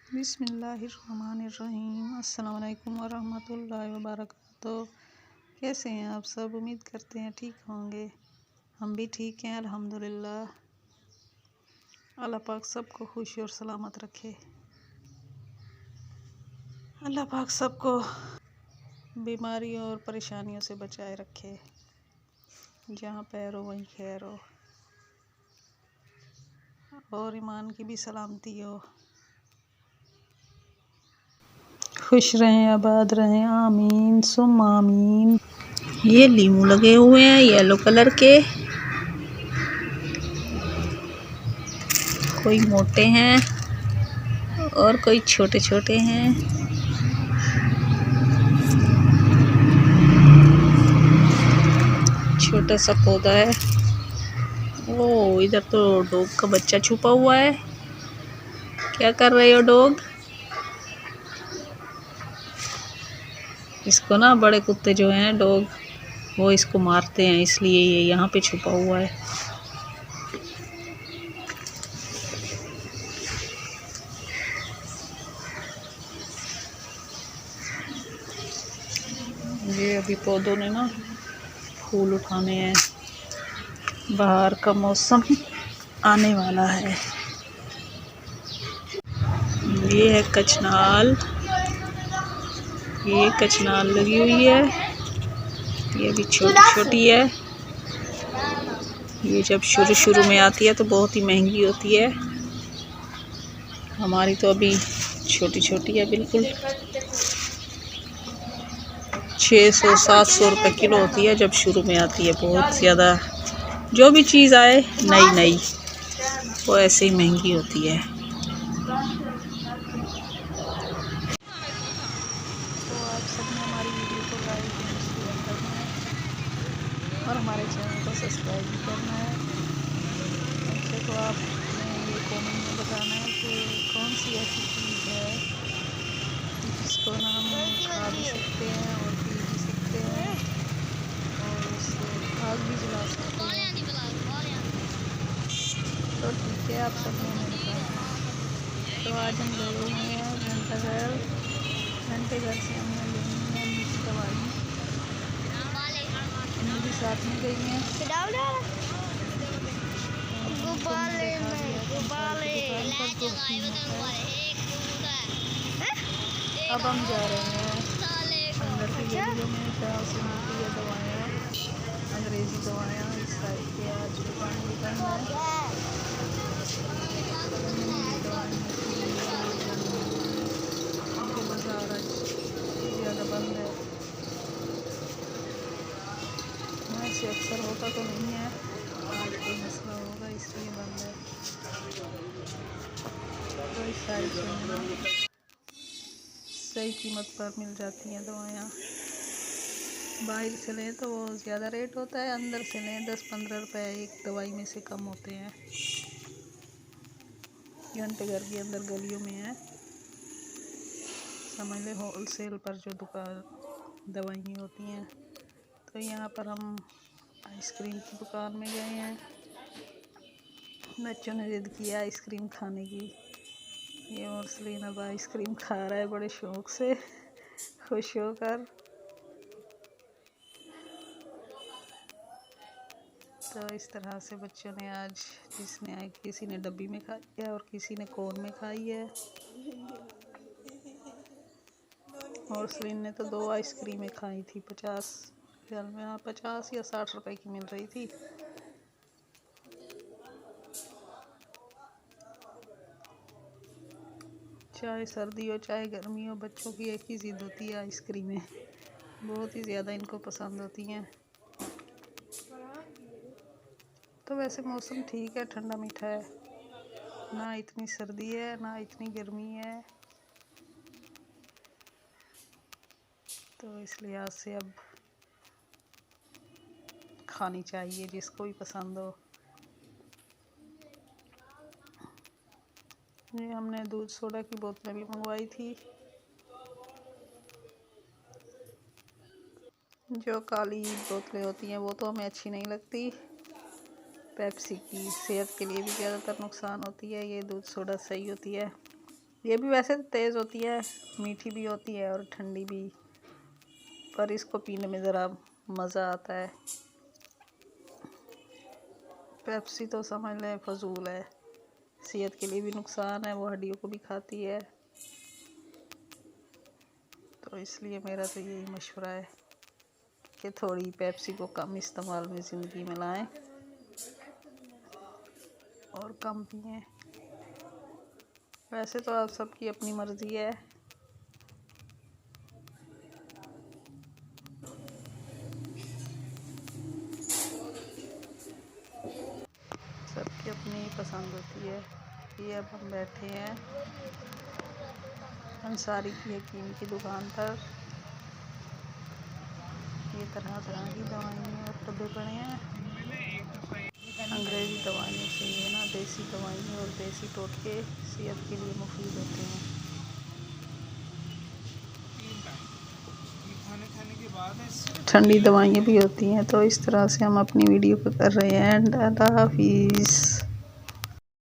बिस्मिल्लाहिर्रहमानिर्रहीम। अस्सलाम वालेकुम वरहमतुल्लाहि वबरकातुहू। कैसे हैं आप सब? उम्मीद करते हैं ठीक होंगे। हम भी ठीक हैं अल्हम्दुलिल्लाह। अल्लाह पाक सबको खुश और सलामत रखे। अल्लाह पाक सबको बीमारियों और परेशानियों से बचाए रखे। जहाँ पैर हो वहीं खैर हो और ईमान की भी सलामती हो। खुश रहें, आबाद रहें, आमीन सुम आमीन। ये लीमू लगे हुए हैं येलो कलर के, कोई मोटे हैं और कोई छोटे छोटे हैं। छोटा सा पौधा है। ओ इधर तो डॉग का बच्चा छुपा हुआ है। क्या कर रहे हो डॉग? इसको ना बड़े कुत्ते जो हैं डॉग वो इसको मारते हैं, इसलिए ये यहाँ पे छुपा हुआ है। ये अभी पौधों ने ना फूल उठाने हैं। बाहर का मौसम आने वाला है। ये है कचनाल। ये कचनाल लगी हुई है। ये भी छोटी छोटी है। ये जब शुरू शुरू में आती है तो बहुत ही महंगी होती है। हमारी तो अभी छोटी छोटी है बिल्कुल। 600-700 रुपये किलो होती है जब शुरू में आती है। बहुत ज़्यादा जो भी चीज़ आए नई नई वो ऐसे ही महंगी होती है। तो आप सबने हमारी वीडियो को लाइक एंड शेयर करना है और हमारे चैनल को सब्सक्राइब भी करना है। अच्छा तो आपने ये कमेंट में बताना है कि कौन सी ऐसी चीज़ है जिसको ना हम खा भी सकते हैं और पी भी सकते हैं और उससे आग भी जला सकते हैं। तो ठीक है, आप सबने हमें बताना है। तो आज हम गए हुए हैं घंटाघर। घंटाघर से हमने लेनी है मीठी दवाई। इन्हें भी साथ में गई हैं। अब हम जा रहे हैं अंदर की गलियों में जहाँ से मिलती है दवाइयाँ, अंग्रेज़ी दवाइयाँ। इस साइड पे आज दुकान भी बंद है। बाजार आज ज़्यादा बंद है। वैसे अक्सर होता तो नहीं है, आज कोई मसला होगा इसलिए बंद है। तो इस साइड से सही कीमत पर मिल जाती हैं दवाइयाँ। बाहर से लें तो वो ज़्यादा रेट होता है, अंदर से लें 10-15 रुपए एक दवाई में से कम होते हैं। घंटाघर के अंदर गलियों में है, समझ लें होल सेल पर जो दुकान दवाइयाँ होती हैं। तो यहाँ पर हम आइसक्रीम की दुकान में गए हैं। बच्चों ने जिद किया आइसक्रीम खाने की। ये मुरसलीन अब आइसक्रीम खा रहा है बड़े शौक़ से, खुश होकर। तो इस तरह से बच्चों ने आज किसी ने डब्बी में खाई है और किसी ने कोन में खाई है। मुरसलीन ने तो 2 आइसक्रीमें खाई थी 50 ख्याल में, हाँ 50 या 60 रुपए की मिल रही थी। चाहे सर्दी हो चाहे गर्मी हो, बच्चों की एक ही ज़िद होती है आइसक्रीमें। बहुत ही ज़्यादा इनको पसंद होती हैं। तो वैसे मौसम ठीक है, ठंडा मीठा है, ना इतनी सर्दी है ना इतनी गर्मी है। तो इस लिहाज से अब खानी चाहिए जिसको भी पसंद हो। ये हमने दूध सोडा की बोतलें भी मंगवाई थी। जो काली बोतलें होती हैं वो तो हमें अच्छी नहीं लगती। पेप्सी की सेहत के लिए भी ज़्यादातर नुकसान होती है, ये दूध सोडा सही होती है। ये भी वैसे तो तेज़ होती है, मीठी भी होती है और ठंडी भी, पर इसको पीने में ज़रा मज़ा आता है। पेप्सी तो समझ लें फजूल है, सेहत के लिए भी नुकसान है, वो हड्डियों को भी खाती है। तो इसलिए मेरा तो यही मशवरा है कि थोड़ी पेप्सी को कम इस्तेमाल में ज़िंदगी में लाएं और कम पिएं। वैसे तो आप सबकी अपनी मर्ज़ी है। सबकी अपनी पसंद होती है। ये अब हम बैठे हैं अंसारी की हकीम की दुकान पर। ये तरह तरह की दवाइयाँ और डब्बे पड़े हैं। अंग्रेज़ी दवाइयों से ये ना देसी दवाइयाँ और देसी टोटके सेहत के लिए मुफीद होते हैं। ठंडी दवाइयाँ भी होती हैं। तो इस तरह से हम अपनी वीडियो को कर रहे हैं एंड अल्लाह हाफिज़।